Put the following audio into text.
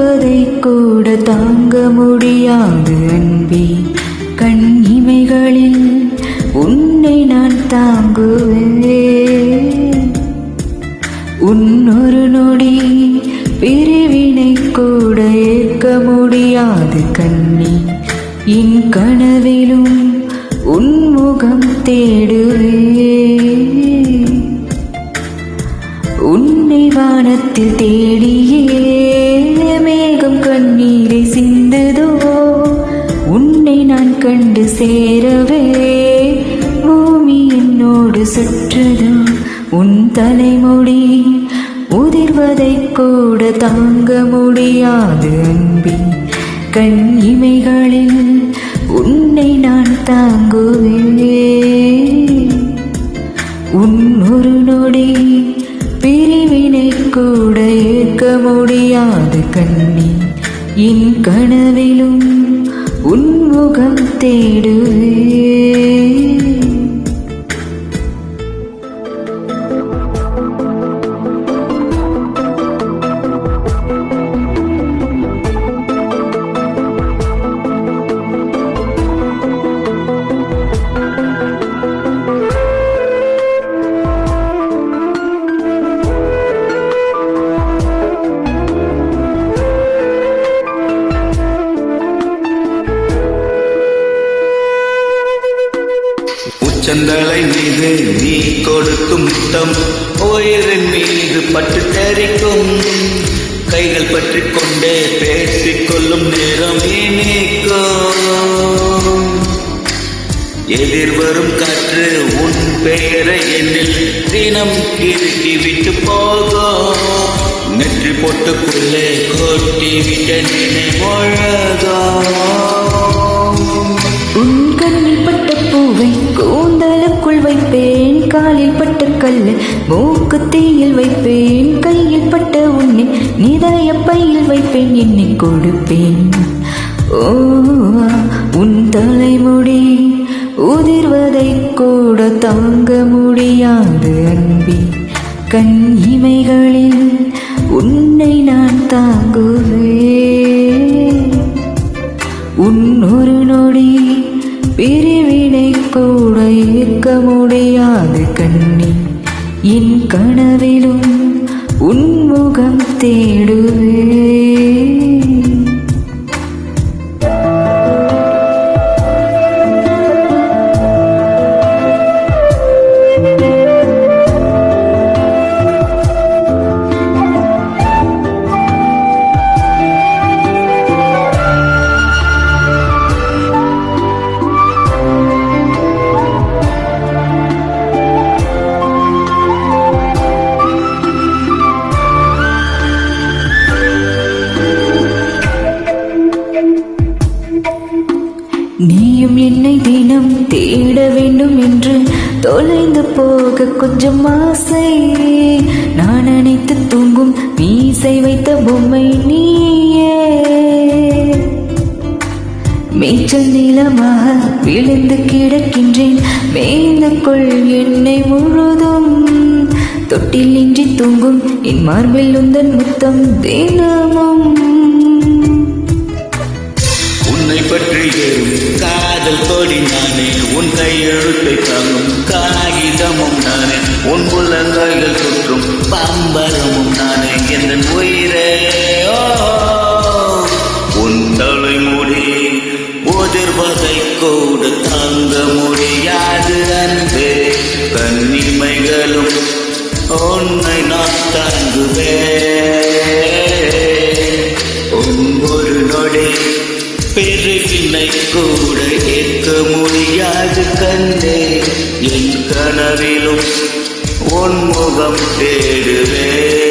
உதிர்வதை கூட தாங்க முடியாது அன்பே. கண் இமைகளில் உன்னை நான் தாங்குவேன். உன்னொரு நொடி பிரிவினை கூட ஏற்க முடியாது கண்ணி. என் கனவிலும் உன்முகம் தேடுவேன். உன்னை வானத்தில் தேடியே மேகம் கண்ணீரை சிந்துதோ. உன்னை நான் கண்டு சேரவே பூமி என்னோடு சுற்றுதோ. உன் தலைமுடி உதிர்வதை கூட தாங்க முடியாது அன்பே. கண் இமைகளில் உன்னை நான் தாங்குவேன். உன் ஒரு நொடி பிரிவினை கூட ஏற்க முடியாது கண்ணி. என் கனவிலும் உன்முகம் தேடுவேன். உச்சந்தலை மீது நீ கொடுக்கும் முத்தம் உயிரின் மீது பட்டு தெரிக்கும். கைகள் பற்றி கொண்டே பேசிக்கொள்ளும் நேரம் இனிக்கும். எதிர்வரும் காற்று உன் பெயரை என்னில் தினம் கிறுக்கி விட்டு போகும். நெற்றி போட்டுக்குள்ளே கொட்டி விட்ட உன் கண்ணில் பட்ட பூவை கூந்தலுக்குள் வைப்பேன். காலில் பட்ட கல்லு மூக்கு தீயில் வைப்பேன். கையில் பட்ட உன்னை நிதய பையில் வைப்பேன். என்னை கொடுப்பேன். ஓ உன் தலைமுடி உதிர்வதை கூட தாங்க முடியாது அன்பே. கண் இமைகளில் உன்னை நான் தாங்குவேன். உன் ஒரு நொடி பிரிவினை கூட ஏற்க முடியாது கண்ணி. என் கனவிலும் உன்முகம் தேடுவேன். நீயும் என்னை தினம் தேட வேண்டும் என்று தொலைந்து போக கொஞ்சம் ஆசை. நான் அணைத்து தூங்கும் மீசை வைத்த பொம்மை நீயே. மேய்ச்சல் நீளமாக விழுந்து கிடக்கின்றேன். மேய்ந்து கொள் என்னை முழுதும். தொட்டில் இன்றி தூங்கும் என் மார்பில் உந்தன் முத்தம் தினமும். உன்னை பற்றியே காதல் கொடி நானே. உன் கையெழுத்தை தாங்கும் காகிதமும் நானே. உன் புலங்கைகள் சுற்றும் பம்பரமும் நானே. என் உயிரே உன் தலைமுடி உதிர்வதை கூட தாங்க முடியாது அன்பே. கண்ணிமைகளும் உன்னை நான் தாங்குவேன். ஒரு நொடி பிரிவினை கூட ஏற்க முடியாது கண்ணே. என் கனவிலும் உன்முகம் தேடுவேன்.